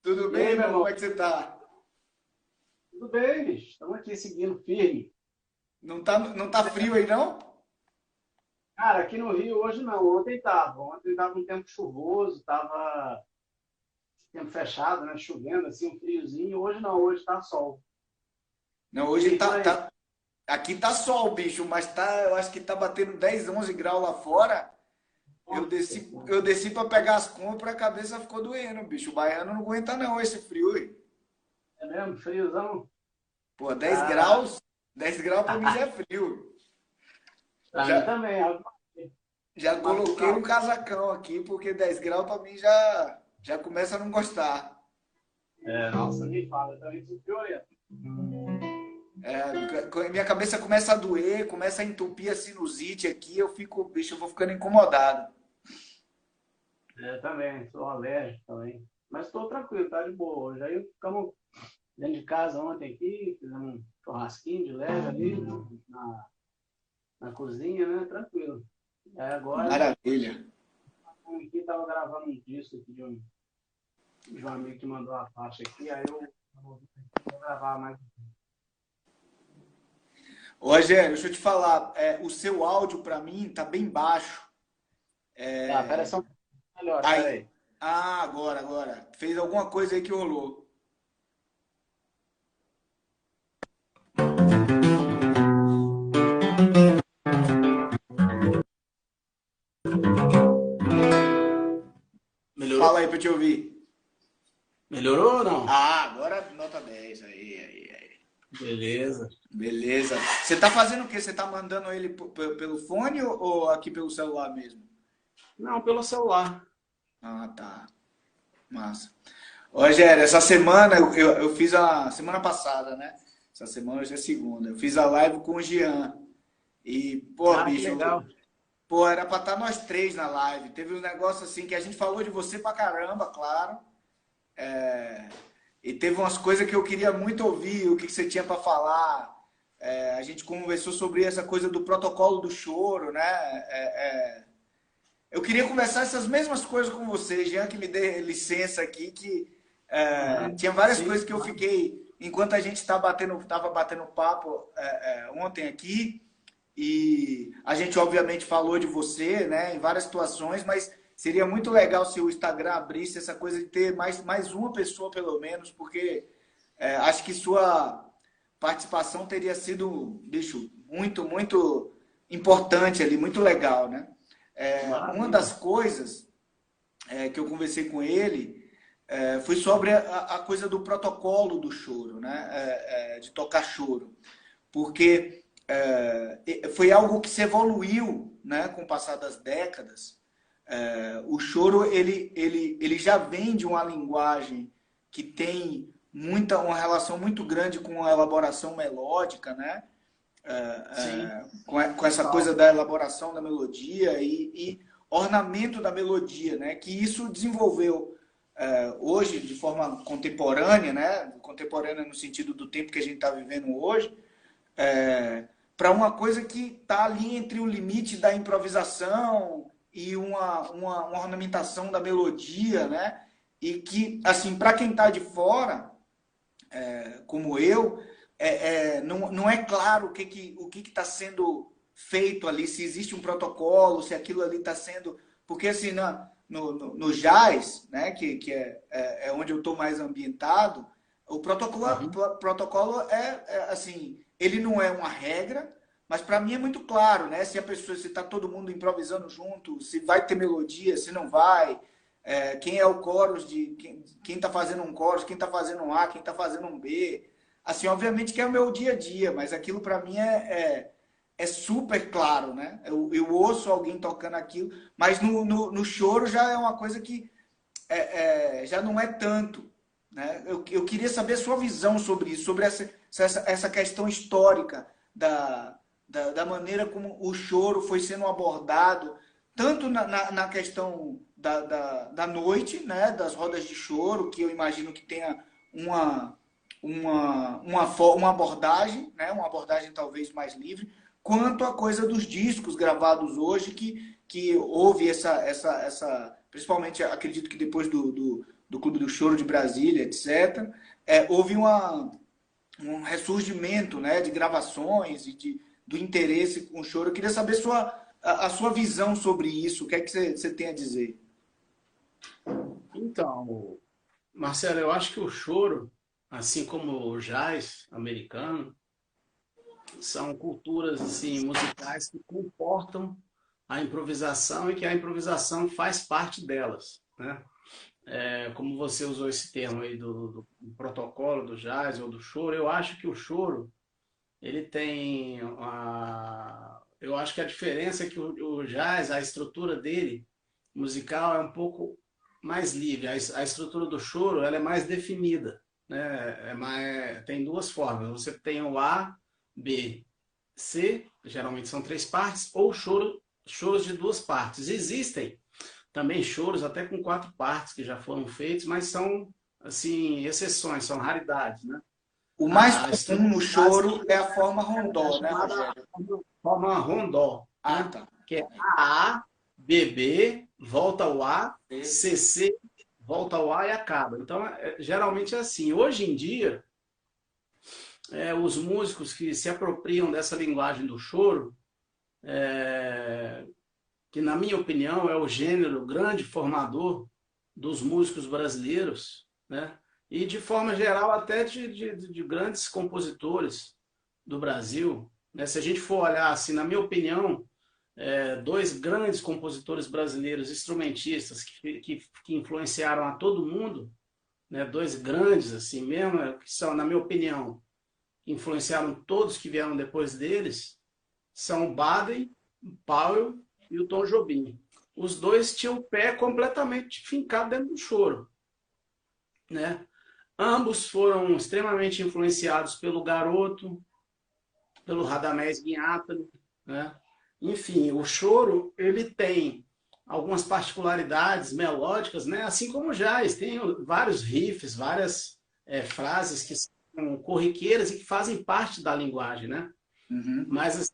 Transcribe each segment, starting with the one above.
Tudo E bem, aí, meu irmão? Como irmão? é que você tá? Tudo bem, bicho? Estamos aqui seguindo firme. Não tá frio aí, não? Cara, aqui no Rio hoje não, ontem tava. Ontem tava um tempo chuvoso, tava tempo fechado, né? Chovendo, assim, um friozinho. Hoje não, hoje tá sol. Não, E hoje aí, por tá, aí? tá. Aqui tá sol, bicho, mas eu acho que tá batendo 10, 11 graus lá fora. Eu Nossa desci, Senhora. eu desci para pegar as compras, a cabeça ficou doendo, bicho. O baiano não aguenta não esse frio aí. É mesmo? Friozão? Pô, 10 Cara, graus, 10 graus para mim já é frio. pra mim Já, também. já Matou o coloquei um calor. casacão aqui, porque 10 graus para mim já começa a não gostar. É, nossa, me fala, também sou friorento. Minha cabeça começa a doer, começa a entupir a sinusite aqui, eu fico, bicho, eu vou ficando incomodado. É, também, sou alérgico também. Mas estou tranquilo, tá de boa. Hoje aí ficamos dentro de casa ontem aqui, fizemos um churrasquinho de leve ali na cozinha, né? Tranquilo. Aí agora, Maravilha. aqui tava gravando um disco aqui de um amigo que mandou a faixa aqui, aí eu vou gravar mais. Ô, Rogério, deixa eu te falar, o seu áudio para mim tá bem baixo. Tá, pera só um pouquinho melhor, pera Aí, aí. agora. Fez alguma coisa aí que rolou. Melhorou? Fala aí pra eu te ouvir. Melhorou ou não? Agora nota 10. Aí. Beleza. Beleza. Você tá fazendo o quê? Você tá mandando ele pelo fone ou aqui pelo celular mesmo? Não, pelo celular. Ah, tá. Massa. Ô, Rogério, essa semana eu fiz a semana passada, né? Essa semana hoje é segunda. Eu fiz a live com o Jean. E, pô, Ah, que bicho, legal. pô, era pra estar nós três na live. Teve um negócio assim que a gente falou de você pra caramba, claro. E teve umas coisas que eu queria muito ouvir, o que você tinha pra falar. A gente conversou sobre essa coisa do protocolo do choro, né? Eu queria conversar essas mesmas coisas com você, Jean, que me dê licença aqui, que Aham. tinha várias Sim, coisas que eu claro. fiquei, enquanto a gente estava batendo papo ontem aqui, e a gente obviamente falou de você, né, em várias situações, mas seria muito legal se o Instagram abrisse essa coisa de ter mais uma pessoa pelo menos, porque acho que sua participação teria sido, bicho, muito importante ali, muito legal, né? Uma Maravilha. das coisas que eu conversei com ele foi sobre a coisa do protocolo do choro, né? De tocar choro. Porque foi algo que se evoluiu, né, com o passar das décadas. O choro ele já vem de uma linguagem que tem uma relação muito grande com a elaboração melódica, né? Sim, Com essa total. coisa da elaboração da melodia e ornamento da melodia, né? Que isso desenvolveu hoje de forma contemporânea, né? Contemporânea no sentido do tempo que a gente está vivendo hoje, para uma coisa que está ali entre o limite da improvisação e uma ornamentação da melodia, né? E que, assim, para quem está de fora, como eu, não é claro o que está sendo feito ali, se existe um protocolo, se aquilo ali está sendo. Porque, assim, no jazz, né, que é onde eu estou mais ambientado, o Uhum. protocolo assim, ele não é uma regra, mas para mim é muito claro, né? Se a pessoa, se está todo mundo improvisando junto, se vai ter melodia, se não vai, quem é o chorus de quem está fazendo um chorus, quem está fazendo um A, quem está fazendo um B. Assim, obviamente que é o meu dia a dia, mas aquilo para mim é super claro, né? Eu ouço alguém tocando aquilo, mas no choro já é uma coisa que já não é tanto. Né? Eu queria saber a sua visão sobre isso, sobre essa questão histórica da maneira como o choro foi sendo abordado, tanto na questão da noite, né? Das rodas de choro, que eu imagino que tenha uma, uma abordagem, né? Uma abordagem talvez mais livre, quanto a coisa dos discos gravados hoje, que houve principalmente acredito que depois do Clube do Choro de Brasília, etc., houve um ressurgimento, né, de gravações e do interesse com o choro. Eu queria saber a sua visão sobre isso, o que é que você tem a dizer? Então, Marcelo, eu acho que o choro, assim como o jazz americano, são culturas assim, musicais que comportam a improvisação e que a improvisação faz parte delas, né? Como você usou esse termo aí do protocolo do jazz ou do choro, eu acho que o choro ele tem eu acho que a diferença é que o jazz, a estrutura dele musical é um pouco mais livre. A estrutura do choro ela é mais definida, né? Tem duas formas. Você tem o A, B, C, geralmente são três partes, ou choros de duas partes. Existem também choros até com quatro partes que já foram feitos, mas são assim exceções, são raridades, né? O mais A comum no estrutura choro é a forma é rondó, né, chamada Rogério? forma rondó, Ah, né? tá. Que é A, BB, volta ao A, CC, volta ao A e acaba. Então, geralmente é assim. Hoje em dia, os músicos que se apropriam dessa linguagem do choro, que na minha opinião é o gênero grande formador dos músicos brasileiros, né? E de forma geral até de grandes compositores do Brasil, né? Se a gente for olhar assim, na minha opinião, dois grandes compositores brasileiros, instrumentistas, que influenciaram a todo mundo, né? Dois grandes assim mesmo, que são, na minha opinião, influenciaram todos que vieram depois deles, são o Baden Powell e o Tom Jobim. Os dois tinham o pé completamente fincado dentro do choro, né? Ambos foram extremamente influenciados pelo Garoto, pelo Radamés Guiátaro, né? Enfim, o choro ele tem algumas particularidades melódicas, né? Assim como o jazz, tem vários riffs, várias frases que são corriqueiras e que fazem parte da linguagem, né? Uhum. Mas assim,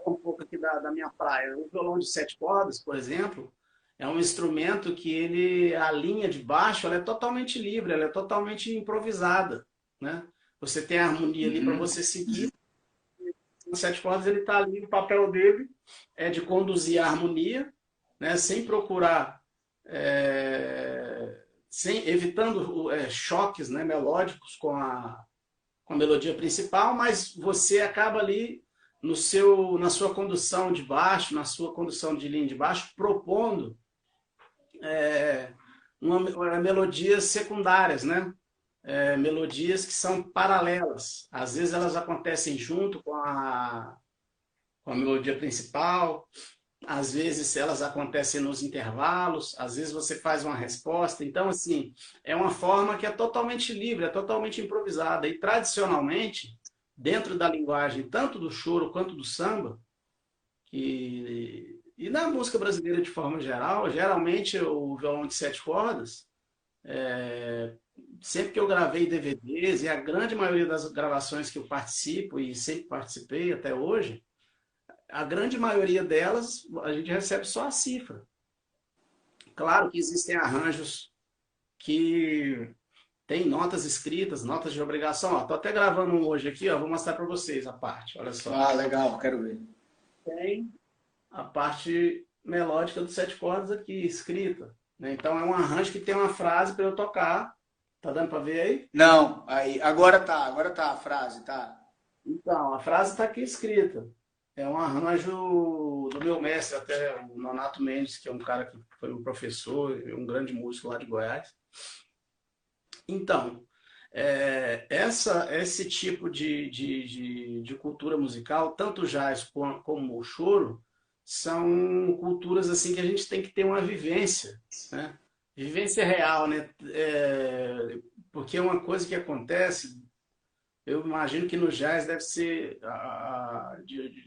um pouco aqui da minha praia. O violão de sete cordas, por exemplo, é um instrumento que a linha de baixo ela é totalmente livre, ela é totalmente improvisada, né? Você tem a harmonia ali para Uhum. você seguir. O sete cordas ele está ali, o papel dele é de conduzir a harmonia, né? Sem procurar, evitando choques, né, melódicos com a melodia principal, mas você acaba ali na sua condução de baixo, na sua condução de linha de baixo, propondo melodias secundárias, né? Melodias que são paralelas. Às vezes elas acontecem junto com a melodia principal, às vezes elas acontecem nos intervalos, às vezes você faz uma resposta. Então, assim, é uma forma que é totalmente livre, é totalmente improvisada. E, tradicionalmente, dentro da linguagem tanto do choro quanto do samba, e na música brasileira de forma geral, geralmente o violão de sete cordas, sempre que eu gravei DVDs, e a grande maioria das gravações que eu participo, e sempre participei até hoje, a grande maioria delas a gente recebe só a cifra. Claro que existem arranjos que têm notas escritas, notas de obrigação. Estou até gravando um hoje aqui, ó, vou mostrar para vocês a parte. Olha só. Ah, legal, quero ver. Tem a parte melódica dos sete cordas aqui, escrita, né? Então é um arranjo que tem uma frase para eu tocar. Tá dando para ver aí? Não, aí, agora tá a frase, tá? Então, a frase está aqui escrita. É um arranjo do meu mestre, até o Nonato Mendes, que é um cara que foi um professor, um grande músico lá de Goiás. Então, esse tipo de cultura musical, tanto o jazz como o choro, são culturas assim que a gente tem que ter uma vivência, né? Vivência real, né? Porque é uma coisa que acontece. Eu imagino que no jazz deve ser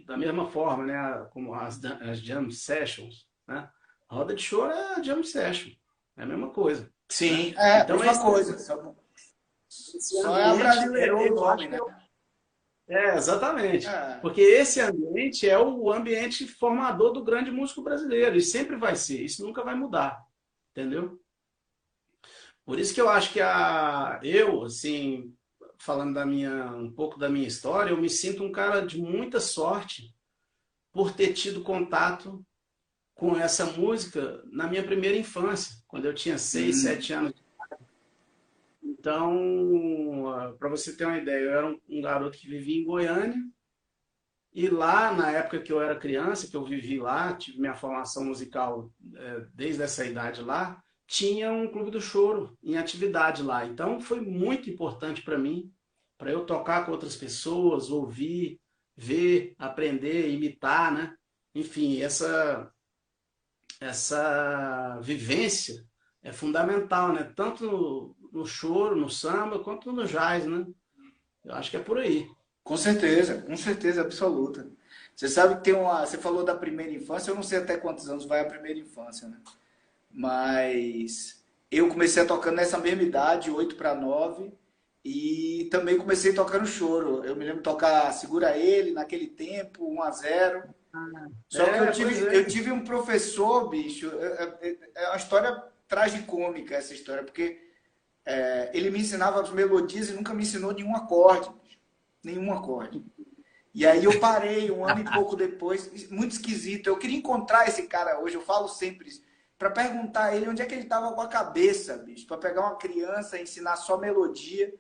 da mesma forma, né? Como as jam sessions, né? A roda de choro é a jam session, é a mesma coisa, né? Sim, Então mesma coisa. esse Só é ambiente, abrasileirou o eu nome, acho né? que exatamente, É. porque esse ambiente é o ambiente formador do grande músico brasileiro e sempre vai ser, isso nunca vai mudar. entendeu? Por isso que eu acho que eu, assim, falando um pouco da minha história, eu me sinto um cara de muita sorte por ter tido contato com essa música na minha primeira infância, quando eu tinha 6, Hum, 7 anos. Então, para você ter uma ideia, eu era um garoto que vivia em Goiânia, e lá, na época que eu era criança, que eu vivi lá, tive minha formação musical desde essa idade lá, tinha um clube do choro em atividade lá. Então, foi muito importante para mim, para eu tocar com outras pessoas, ouvir, ver, aprender, imitar, né? Enfim, essa vivência é fundamental, né? Tanto no choro, no samba, quanto no jazz, né? Eu acho que é por aí. com certeza absoluta. Você sabe que tem uma. Você falou da primeira infância, eu não sei até quantos anos vai a primeira infância, né? Mas eu comecei a tocando nessa mesma idade, 8 para 9, e também comecei tocando choro. Eu me lembro de tocar Segura Ele, naquele tempo, 1-0. Só que eu Pois tive, é. eu tive um professor, bicho, é uma história tragicômica essa história, porque ele me ensinava as melodias e nunca me ensinou nenhum acorde, bicho, nenhum acorde. E aí eu parei um ano e pouco depois, muito esquisito. Eu queria encontrar esse cara hoje, eu falo sempre isso, para perguntar a ele onde é que ele estava com a cabeça, bicho, para pegar uma criança, ensinar só melodia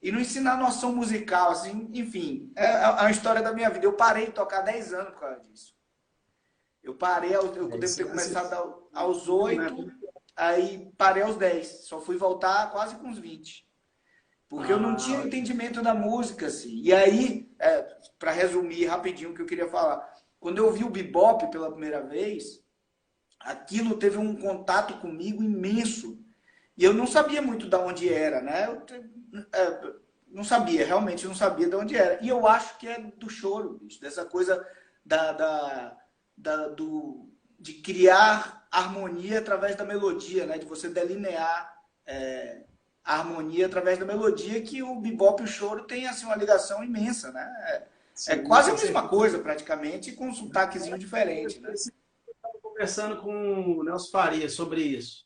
e não ensinar noção musical, assim, enfim, é a história da minha vida. Eu parei de tocar 10 anos por causa disso. Eu parei, eu É, devo esse ter lance começado aos mesmo, né? 8, aí parei aos 10. Só fui voltar quase com uns 20. Porque eu não tinha Ah, entendimento da música, assim. E aí, para resumir rapidinho o que eu queria falar, quando eu ouvi o bebop pela primeira vez, aquilo teve um contato comigo imenso. E eu não sabia muito de onde era, né? Não sabia, realmente não sabia de onde era. E eu acho que é do choro, bicho, dessa coisa da, da, de criar harmonia através da melodia, né? De você delinear a harmonia através da melodia, que o bebop e o choro têm assim, uma ligação imensa, né? É sim, quase a com mesma certeza. coisa, praticamente, com um sotaquezinho diferente, né? Eu estava conversando com o Nelson Faria sobre isso,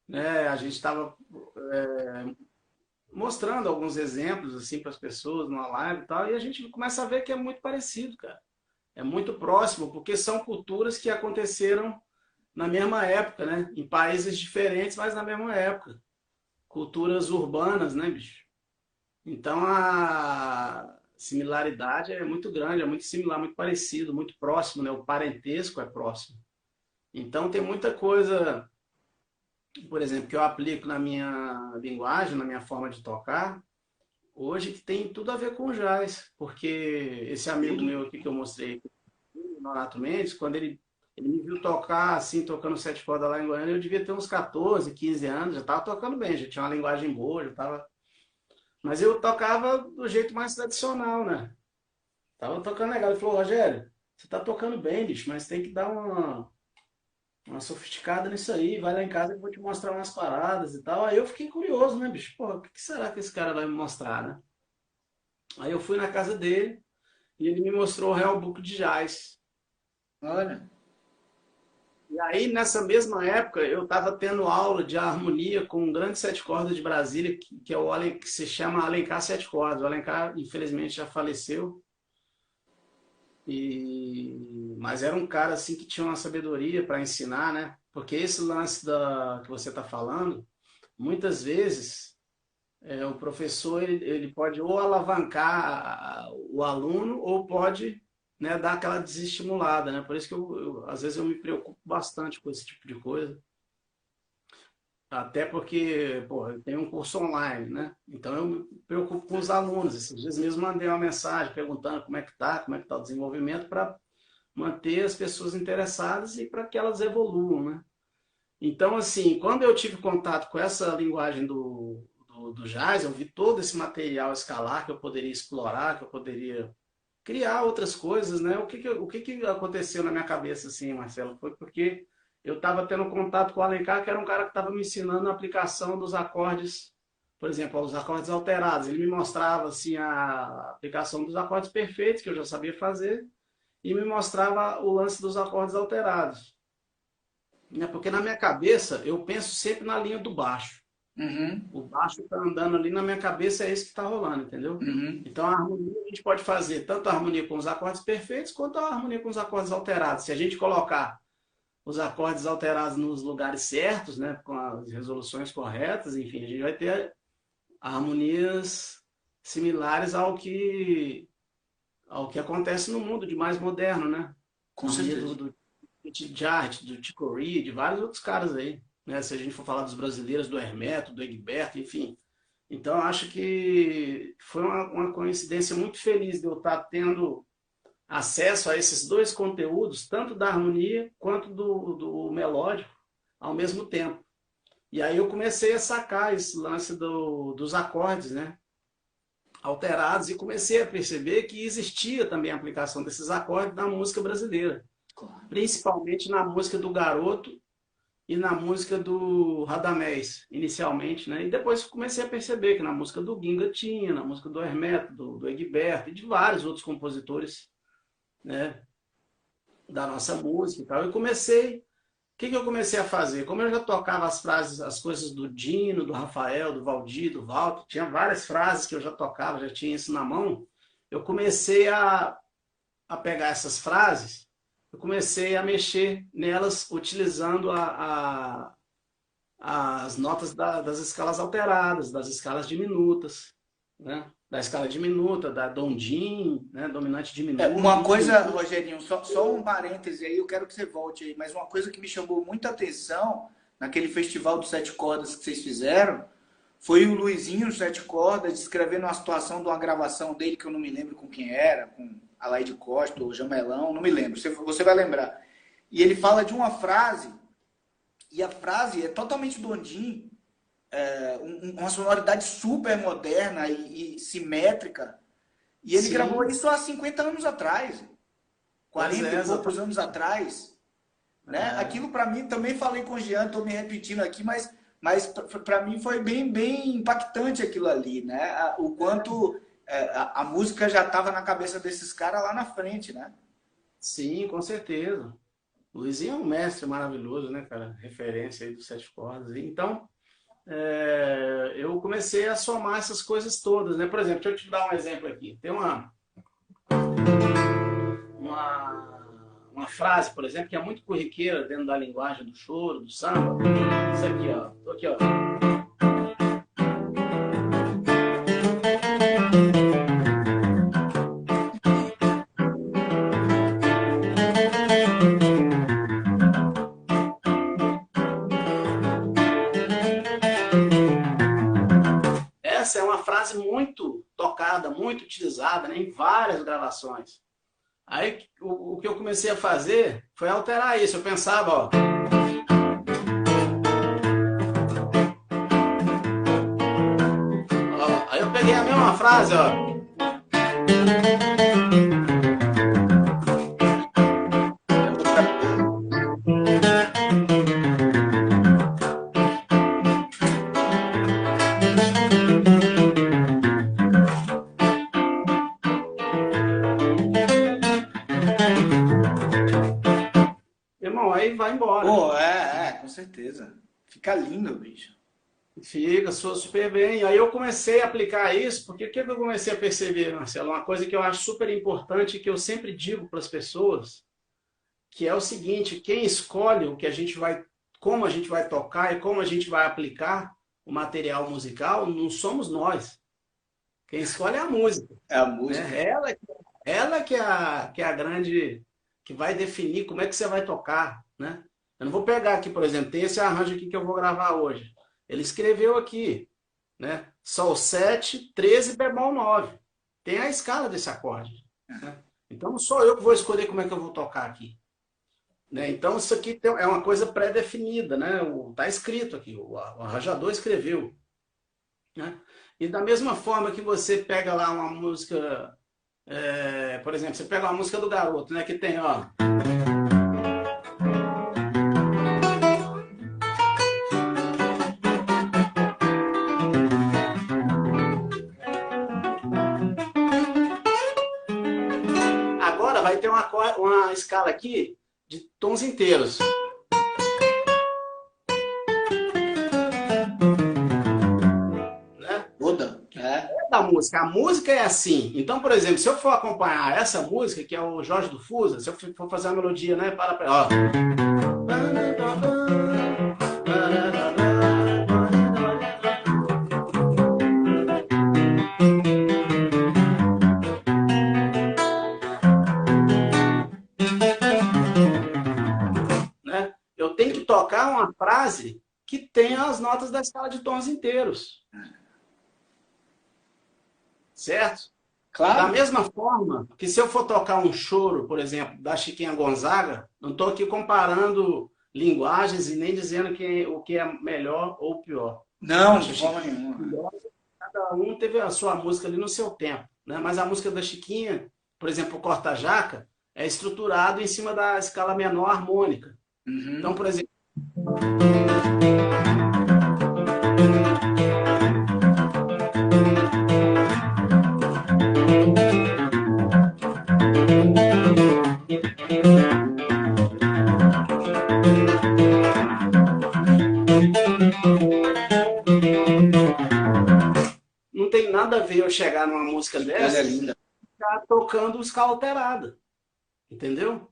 né? A gente estava mostrando alguns exemplos assim para as pessoas numa live e tal, e a gente começa a ver que é muito parecido, cara. É muito próximo, porque são culturas que aconteceram na mesma época, né? Em países diferentes, mas na mesma época. Culturas urbanas, né, bicho? Então a similaridade é muito grande, é muito similar, muito parecido, muito próximo, né? O parentesco é próximo. Então tem muita coisa, por exemplo, que eu aplico na minha linguagem, na minha forma de tocar, hoje que tem tudo a ver com o jazz, porque esse amigo meu aqui que eu mostrei, o Nonato Mendes, quando ele me viu tocar assim, tocando sete cordas lá em Goiânia, eu devia ter uns 14, 15 anos, já estava tocando bem, já tinha uma linguagem boa, já estava. Mas eu tocava do jeito mais tradicional, né? Tava tocando legal. Ele falou, Rogério, você tá tocando bem, bicho, mas tem que dar uma sofisticada nisso aí. Vai lá em casa que eu vou te mostrar umas paradas e tal. Aí eu fiquei curioso, né, bicho? Pô, o que será que esse cara vai me mostrar, né? Aí eu fui na casa dele e ele me mostrou o Real Book de Jazz. Olha, E aí, nessa mesma época, eu estava tendo aula de harmonia com um grande sete cordas de Brasília, que é o que se chama Alencar Sete Cordas. O Alencar, infelizmente, já faleceu. Mas era um cara assim que tinha uma sabedoria para ensinar, né? Porque esse lance que você está falando, muitas vezes o professor ele pode ou alavancar o aluno ou pode, né, dar aquela desestimulada, né? Por isso que às vezes eu me preocupo bastante com esse tipo de coisa. Até porque, pô, eu tenho um curso online, né? Então eu me preocupo com os alunos. Esses dias mesmo mandei uma mensagem perguntando como é que tá o desenvolvimento para manter as pessoas interessadas e para que elas evoluam, né? Então, assim, quando eu tive contato com essa linguagem do jazz, eu vi todo esse material escalar que eu poderia explorar, que eu poderia criar outras coisas, né? O que que aconteceu na minha cabeça, assim, Marcelo? Foi porque eu estava tendo contato com o Alencar, que era um cara que estava me ensinando a aplicação dos acordes, por exemplo, os acordes alterados. Ele me mostrava, assim, a aplicação dos acordes perfeitos, que eu já sabia fazer, e me mostrava o lance dos acordes alterados. né? Porque na minha cabeça eu penso sempre na linha do baixo. Uhum, O baixo está andando ali na minha cabeça, é isso que está rolando, entendeu? uhum. Então a harmonia a gente pode fazer tanto a harmonia com os acordes perfeitos quanto a harmonia com os acordes alterados. Se a gente colocar os acordes alterados nos lugares certos, né, com as resoluções corretas, enfim, a gente vai ter harmonias similares ao que acontece no mundo de mais moderno, né? Com A harmonia certeza. do Jarrett, do Chick Corea, de vários outros caras aí, né? Se a gente for falar dos brasileiros, do Hermeto, do Egberto, enfim. Então, eu acho que foi uma coincidência muito feliz de eu estar tendo acesso a esses dois conteúdos, tanto da harmonia quanto do melódico, ao mesmo tempo. E aí eu comecei a sacar esse lance dos acordes, né? Alterados, e comecei a perceber que existia também a aplicação desses acordes na música brasileira, Claro. principalmente na música do Garoto e na música do Radamés, inicialmente, né? E depois comecei a perceber que na música do Ginga tinha, na música do Hermeto, do Egberto e de vários outros compositores, né, da nossa música e tal. Eu comecei, o que que eu comecei a fazer? Como eu já tocava as frases, as coisas do Dino, do Rafael, do Valdir, do Walter, tinha várias frases que eu já tocava, já tinha isso na mão, eu comecei a pegar essas frases, eu comecei a mexer nelas utilizando as notas das escalas alteradas, das escalas diminutas, né? Da escala diminuta, da Dondim, né? Dominante diminuto, Uma enfim. coisa, Rogerinho, só um parêntese aí, eu quero que você volte aí, mas uma coisa que me chamou muita atenção naquele festival de sete cordas que vocês fizeram foi o Luizinho Sete Cordas descrevendo uma situação de uma gravação dele que eu não me lembro com quem era, com Alaide Costa ou Jamelão, não me lembro, você vai lembrar. E ele fala de uma frase, e a frase é totalmente do Ondim, uma sonoridade super moderna e simétrica, e ele gravou Sim, isso há 50 anos atrás, pois 40 é, e poucos anos exatamente. atrás, né? É, Aquilo para mim, também falei com o Jean, estou me repetindo aqui, mas para mim foi bem impactante aquilo ali, né? O quanto a música já estava na cabeça desses caras lá na frente, né? sim, com certeza. O Luizinho é um mestre maravilhoso, né, cara? Referência aí dos sete cordas. Então, eu comecei a somar essas coisas todas, né? Por exemplo, deixa eu te dar um exemplo aqui. Tem uma, uma frase, por exemplo, que é muito corriqueira dentro da linguagem do choro, do samba. Isso aqui, ó. Tô aqui, ó. Essa é uma frase muito tocada, muito utilizada, né, em várias gravações. Aí o que eu comecei a fazer foi alterar isso. Eu pensava, ó, aí eu peguei a mesma frase, ó. Irmão, aí vai embora. Pô, com certeza. Fica lindo, bicho. Fica, soa super bem. Aí eu comecei a aplicar isso, porque o que eu comecei a perceber, Marcelo? Uma coisa que eu acho super importante, que eu sempre digo para as pessoas, que é o seguinte: quem escolhe o que a gente vai, como a gente vai tocar e como a gente vai aplicar o material musical, não somos nós. Quem escolhe é a música, É a né? música. Ela que é a grande, que vai definir como é que você vai tocar, né? Eu não vou pegar aqui, por exemplo, tem esse arranjo aqui que eu vou gravar hoje. Ele escreveu aqui, né? Sol 7, 13, bemol 9. Tem a escala desse acorde, né? Então não sou eu que vou escolher como é que eu vou tocar aqui, né? Então isso aqui é uma coisa pré-definida, né? Tá escrito aqui, o arranjador escreveu, né? E da mesma forma que você pega lá uma música, por exemplo, você pega uma música do Garoto, né? Que tem, ó. Agora vai ter uma escala aqui de tons inteiros. a música. A música é assim. Então, por exemplo, se eu for acompanhar essa música, que é o Jorge do Fusa, se eu for fazer uma melodia, né? Ó. Né? Eu tenho que tocar uma frase que tenha as notas da escala de tons inteiros. Certo? Claro. Da mesma forma que se eu for tocar um choro, por exemplo, da Chiquinha Gonzaga, não estou aqui comparando linguagens e nem dizendo o que é melhor ou pior. Não, de forma nenhuma. Cada um teve a sua música ali no seu tempo. Né? Mas a música da Chiquinha, por exemplo, o Corta Jaca, é estruturado em cima da escala menor harmônica. Uhum. Então, por exemplo... Não tem nada a ver eu chegar numa música dessa é linda. E ficar tocando escala alterada. Entendeu?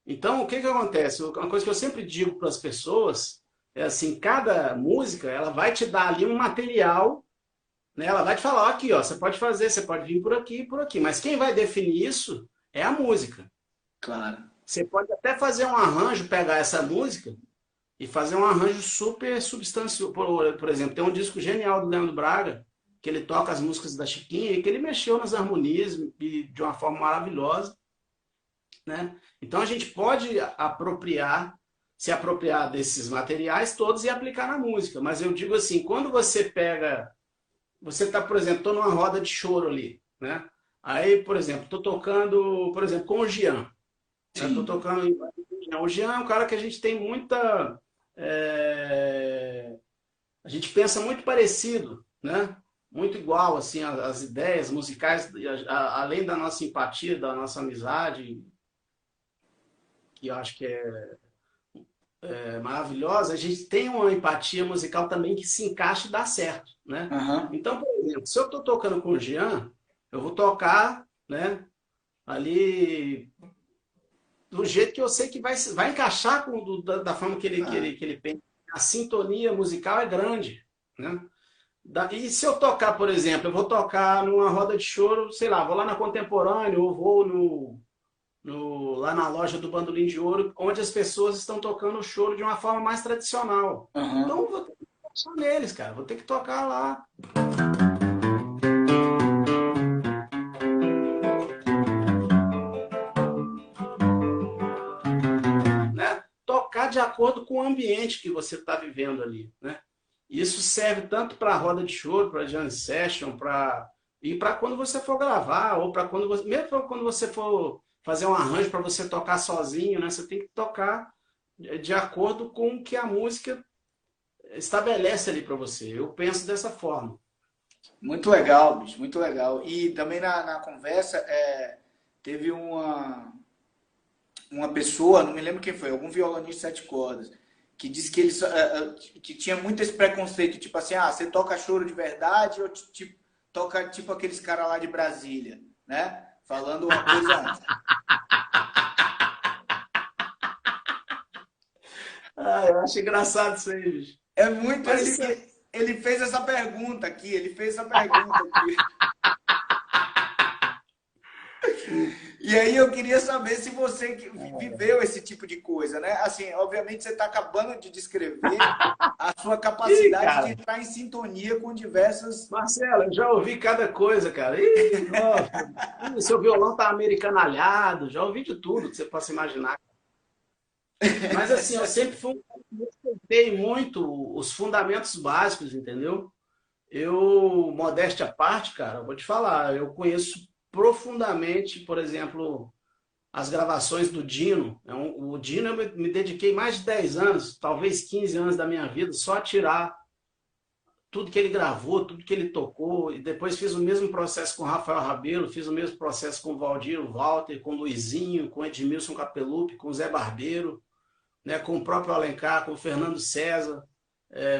Então, o que acontece? Uma coisa que eu sempre digo para as pessoas é assim, cada música ela vai te dar ali um material, né? Ela vai te falar, aqui, ó, você pode fazer, você pode vir por aqui e por aqui. Mas quem vai definir isso é a música. Claro. Você pode até fazer um arranjo, pegar essa música e fazer um arranjo super substancioso. Por exemplo, tem um disco genial do Leandro Braga, que ele toca as músicas da Chiquinha e que ele mexeu nas harmonias de uma forma maravilhosa. Né? Então a gente pode se apropriar desses materiais todos e aplicar na música. Mas eu digo assim, quando você pega... Você está, por exemplo, estou numa roda de choro ali. Né? Aí, por exemplo, estou tocando, por exemplo, com o Jean. Estou tocando... O Jean é um cara que a gente tem muita... A gente pensa muito parecido, né? Muito igual, assim, as ideias musicais, além da nossa simpatia, da nossa amizade, que eu acho que é maravilhosa, a gente tem uma empatia musical também que se encaixa e dá certo, né? Uhum. Então, por exemplo, se eu estou tocando com o Jean, eu vou tocar, né, ali do jeito que eu sei que vai encaixar da forma que ele pensa. A sintonia musical é grande, né? E se eu tocar, por exemplo, eu vou tocar numa roda de choro, sei lá, vou lá na Contemporânea ou vou lá na loja do Bandolim de Ouro, onde as pessoas estão tocando o choro de uma forma mais tradicional. Uhum. Então eu vou ter que tocar neles, cara. Vou ter que tocar lá. Né? Tocar de acordo com o ambiente que você está vivendo ali, né? Isso serve tanto para roda de choro, para jam session, e para quando você for gravar, ou para mesmo quando você for fazer um arranjo para você tocar sozinho, né? Você tem que tocar de acordo com o que a música estabelece ali para você. Eu penso dessa forma. Muito legal, bicho, muito legal. E também na conversa teve uma pessoa, não me lembro quem foi, algum violonista de 7 cordas, que disse que que tinha muito esse preconceito, tipo assim, você toca choro de verdade ou tipo, toca tipo aqueles caras lá de Brasília, né? Falando uma coisa... Eu acho engraçado isso aí, bicho. É muito assim que ele fez essa pergunta aqui, E aí eu queria saber se você viveu esse tipo de coisa, né? Assim, obviamente você está acabando de descrever a sua capacidade de entrar em sintonia com diversas... Marcelo, eu já ouvi cada coisa, cara. Nossa, seu violão tá americanalhado, já ouvi de tudo que você possa imaginar. Mas assim, eu sempre respeitei muito os fundamentos básicos, entendeu? Modéstia à parte, cara, eu vou te falar, eu conheço profundamente, por exemplo, as gravações do Dino. O Dino eu me dediquei mais de 10 anos, talvez 15 anos da minha vida, só a tirar tudo que ele gravou, tudo que ele tocou, e depois fiz o mesmo processo com o Rafael Rabelo, fiz o mesmo processo com o Valdir, o Walter, com o Luizinho, com o Edmilson Capelupi, com o Zé Barbeiro, né, com o próprio Alencar, com o Fernando César.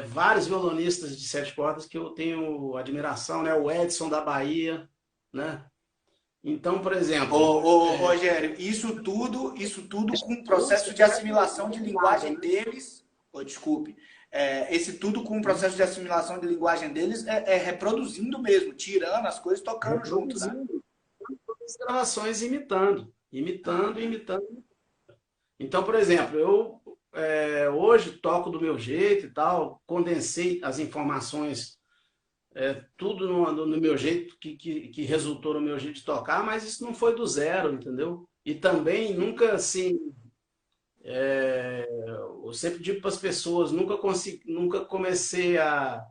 vários violonistas de sete cordas que eu tenho admiração, né? O Edson da Bahia, né? Então, por exemplo, Rogério, isso tudo com o processo de assimilação de linguagem deles. Desculpe. Esse tudo com o processo de assimilação de linguagem deles reproduzindo mesmo, tirando as coisas, tocando junto, né? As gravações imitando. Então, por exemplo, eu hoje toco do meu jeito e tal, condensei as informações, tudo no meu jeito, que resultou no meu jeito de tocar, mas isso não foi do zero, entendeu? E também nunca, assim, eu sempre digo para as pessoas, nunca comecei a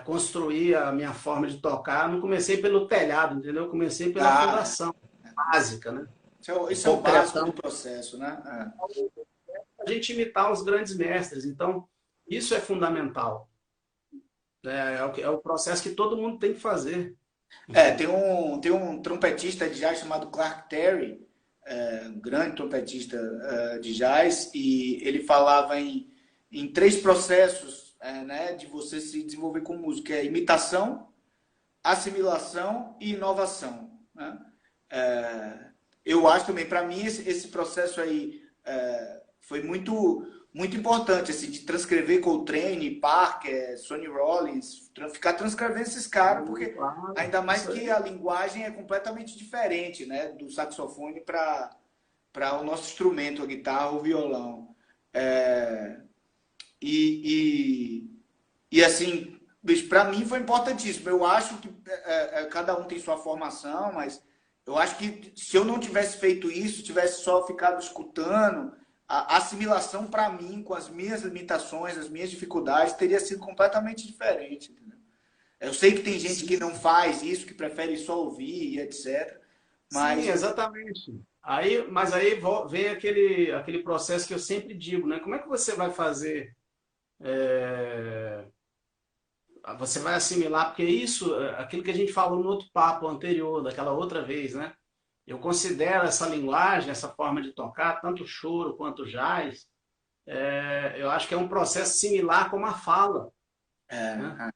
construir a minha forma de tocar, não comecei pelo telhado, entendeu? Eu comecei pela fundação básica, né? Isso é o básico do processo, né? A gente imitar os grandes mestres. Então, isso é fundamental. É o processo que todo mundo tem que fazer. Tem um trompetista de jazz chamado Clark Terry, um grande trompetista de jazz, e ele falava em três processos, né, de você se desenvolver com música: imitação, assimilação e inovação, né? Eu acho também, para mim, esse processo aí foi muito importante, assim, de transcrever Coltrane, Parker, Sonny Rollins, ficar transcrevendo esses caras, porque ainda mais que a linguagem é completamente diferente, né, do saxofone para o nosso instrumento, a guitarra ou o violão. E assim, para mim foi importantíssimo. Eu acho que cada um tem sua formação, mas eu acho que se eu não tivesse feito isso, tivesse só ficado escutando, a assimilação para mim, com as minhas limitações, as minhas dificuldades, teria sido completamente diferente. Entendeu? Eu sei que tem gente que não faz isso, que prefere só ouvir e etc. Mas... Sim, exatamente. Mas aí vem aquele processo que eu sempre digo, né? Como é que você vai fazer? Você vai assimilar, porque isso, aquilo que a gente falou no outro papo anterior, daquela outra vez, né? Eu considero essa linguagem, essa forma de tocar, tanto choro quanto jazz, eu acho que é um processo similar como a fala. Né?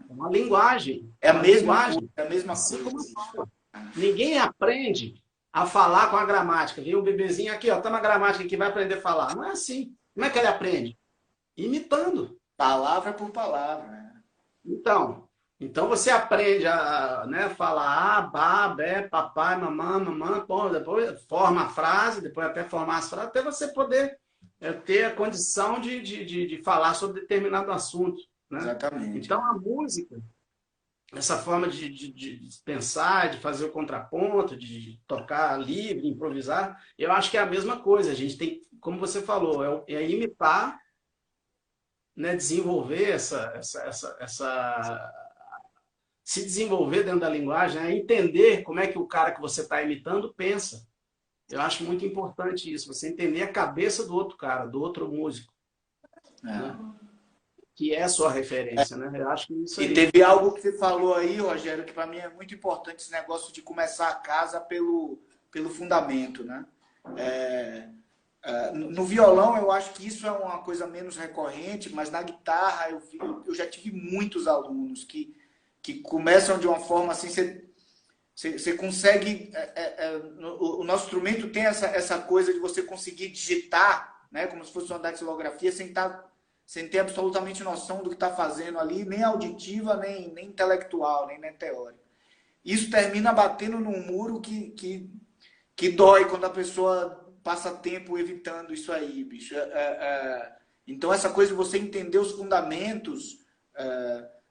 É uma linguagem. É a uma mesma linguagem, coisa, é a mesma assim coisa. Como a fala. Ninguém aprende a falar com a gramática. Vem o bebezinho aqui, ó, tá uma gramática aqui, vai aprender a falar. Não é assim. Como é que ele aprende? Imitando. Palavra por palavra. Então você aprende a, né, falar a, ba, bé, papai, mamã, pô, depois forma a frase, depois até formar as frases, até você poder ter a condição de falar sobre determinado assunto. Né? Exatamente. Então a música, essa forma de pensar, de fazer o contraponto, de tocar livre, improvisar, eu acho que é a mesma coisa. A gente tem, como você falou, é imitar, né, desenvolver se desenvolver dentro da linguagem, né, entender como é que o cara que você está imitando pensa. Eu acho muito importante isso, você entender a cabeça do outro cara, do outro músico. Né? Que é a sua referência, né? Eu acho que isso aí. E teve algo que você falou aí, Rogério, que para mim é muito importante, esse negócio de começar a casa pelo fundamento, né? No violão eu acho que isso é uma coisa menos recorrente, mas na guitarra eu já tive muitos alunos que começam de uma forma assim, você consegue... o nosso instrumento tem essa coisa de você conseguir digitar, né, como se fosse uma datilografia, sem ter absolutamente noção do que está fazendo ali, nem auditiva, nem intelectual, nem teórica. Isso termina batendo num muro que dói quando a pessoa passa tempo evitando isso aí, bicho. Então, essa coisa de você entender os fundamentos,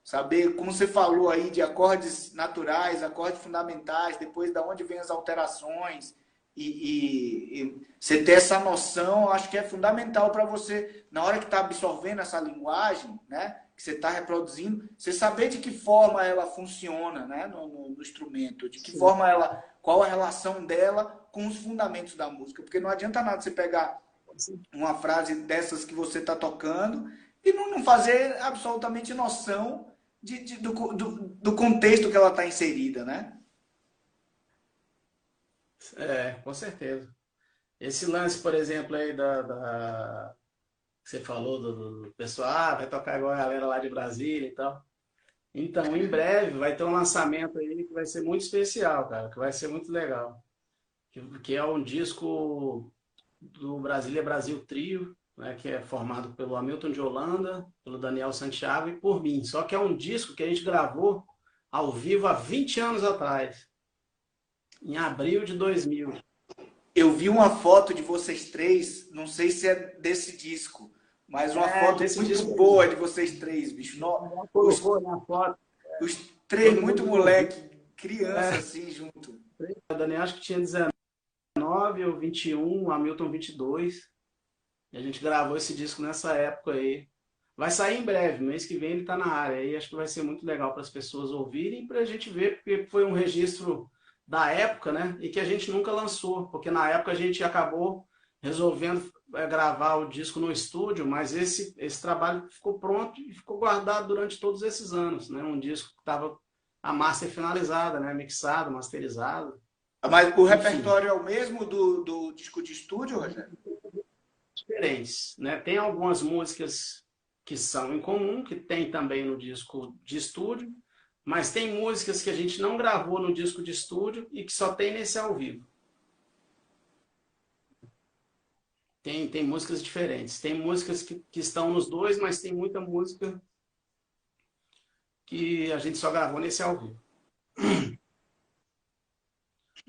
saber, como você falou aí, de acordes naturais, acordes fundamentais, depois de onde vem as alterações, e você ter essa noção, eu acho que é fundamental para você, na hora que está absorvendo essa linguagem, né, que você está reproduzindo, você saber de que forma ela funciona, né, no instrumento, de que forma qual a relação dela com os fundamentos da música, porque não adianta nada você pegar uma frase dessas que você está tocando e não fazer absolutamente noção do contexto que ela está inserida, né? Com certeza. Esse lance, por exemplo, aí que você falou do pessoal, vai tocar igual a galera lá de Brasília e tal. Então, em breve vai ter um lançamento aí que vai ser muito especial, cara, que vai ser muito legal. Que é um disco do Brasília Brasil Trio, né, que é formado pelo Hamilton de Holanda, pelo Daniel Santiago e por mim. Só que é um disco que a gente gravou ao vivo há 20 anos atrás, em abril de 2000. Eu vi uma foto de vocês três, não sei se é desse disco, mas uma foto Desse muito disco boa de vocês três, bicho. Os, colocou na foto. os três Todo muito mundo moleque, criança assim, junto. O Daniel acho que tinha 19 ou 21, o Hamilton 22. E a gente gravou esse disco nessa época aí. Vai sair em breve, mês que vem ele está na área. Aí acho que vai ser muito legal para as pessoas ouvirem e para a gente ver, porque foi um registro da época, né? E que a gente nunca lançou, porque na época a gente acabou resolvendo gravar o disco no estúdio, mas esse trabalho ficou pronto e ficou guardado durante todos esses anos, né? Um disco que estava a master finalizada, né? Mixado, masterizado. Mas o Enfim, repertório é o mesmo do disco de estúdio, Rogério? diferentes, né? Tem algumas músicas que são em comum, que tem também no disco de estúdio, mas tem músicas que a gente não gravou no disco de estúdio e que só tem nesse ao vivo. Tem músicas diferentes. Tem músicas que estão nos dois, mas tem muita música que a gente só gravou nesse ao vivo.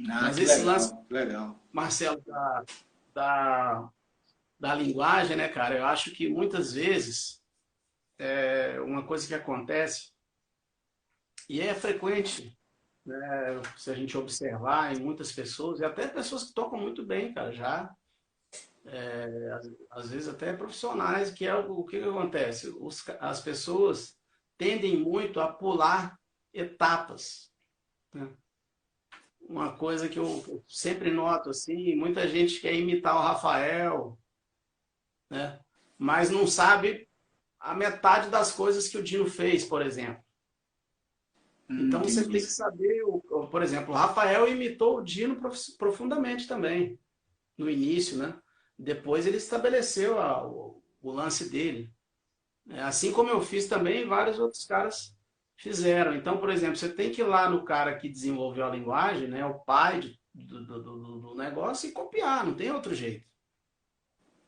Ah, Mas que esse lance, legal, que legal. Marcelo, da, da linguagem, né, cara? Eu acho que muitas vezes uma coisa que acontece, e é frequente, né, se a gente observar em muitas pessoas, e até pessoas que tocam muito bem, cara, já, às vezes até profissionais, que é o que acontece? As pessoas tendem muito a pular etapas, né? Uma coisa que eu sempre noto, assim, muita gente quer imitar o Rafael, né? Mas não sabe a metade das coisas que o Dino fez, por exemplo. Então você tem Entendi. que saber, por exemplo, o Rafael imitou o Dino profundamente também, no início, né? Depois ele estabeleceu o lance dele. Assim como eu fiz também, vários outros caras fizeram. Então, por exemplo, você tem que ir lá no cara que desenvolveu a linguagem, né? O pai do negócio e copiar, não tem outro jeito,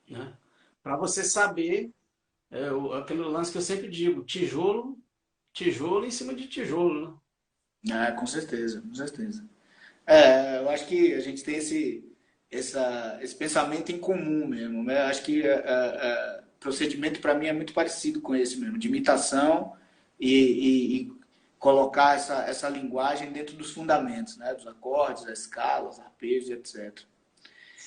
né? Para você saber, aquele lance que eu sempre digo, tijolo, tijolo em cima de tijolo, Ah, com certeza, com certeza. Eu acho que a gente tem esse pensamento em comum mesmo, né? Eu acho que o procedimento para mim é muito parecido com esse mesmo, de imitação e colocar essa linguagem dentro dos fundamentos, né? Dos acordes, das escalas, arpejos, etc.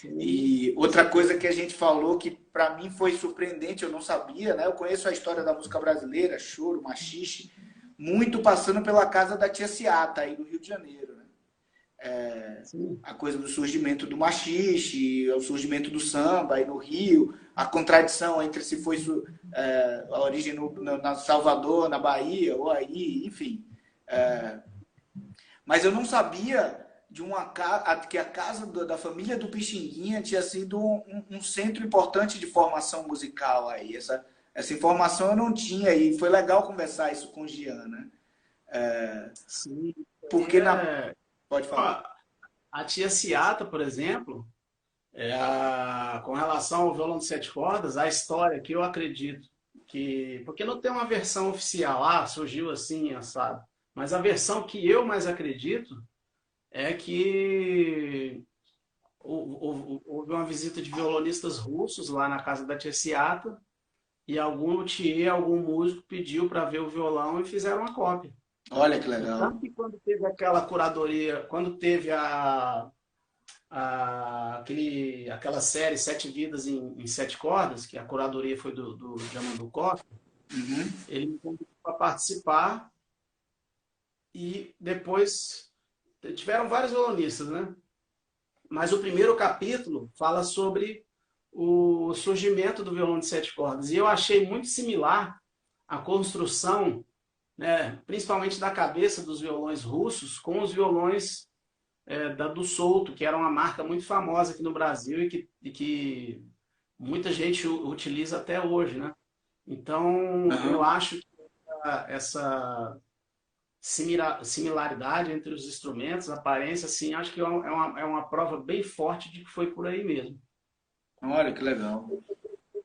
né? E outra coisa que a gente falou que para mim foi surpreendente, eu não sabia, né? Eu conheço a história da música brasileira, choro, machixe, muito passando pela casa da Tia Ciata, aí no Rio de Janeiro, né? Sim. A coisa do surgimento do machixe, o surgimento do samba aí no Rio, a contradição entre se foi a origem na Salvador, na Bahia, ou aí, enfim. Mas eu não sabia que a casa da família do Pixinguinha tinha sido um centro importante de formação musical aí. Essa informação eu não tinha e foi legal conversar isso com o Gian, né? Sim. Porque Pode falar. A tia Ciata, por exemplo, com relação ao violão de sete cordas, a história que eu acredito que. Porque não tem uma versão oficial, surgiu assim, assado. Mas a versão que eu mais acredito é que houve uma visita de violonistas russos lá na casa da tia Ciata e algum luthier, algum músico pediu para ver o violão e fizeram uma cópia. Olha que Tanto legal. que quando teve aquela curadoria, quando teve aquela série Sete Vidas em Sete Cordas, que a curadoria foi do Jamandu Costa, Uhum. ele me convidou para participar e depois tiveram vários violonistas, né? Mas o primeiro capítulo fala sobre o surgimento do violão de sete cordas. E eu achei muito similar a construção, né, principalmente da cabeça dos violões russos, com os violões do Souto, que era uma marca muito famosa aqui no Brasil e que muita gente utiliza até hoje, né? Então, eu Aham. acho que essa similaridade entre os instrumentos, a aparência, assim, acho que é uma prova bem forte de que foi por aí mesmo. Olha que legal.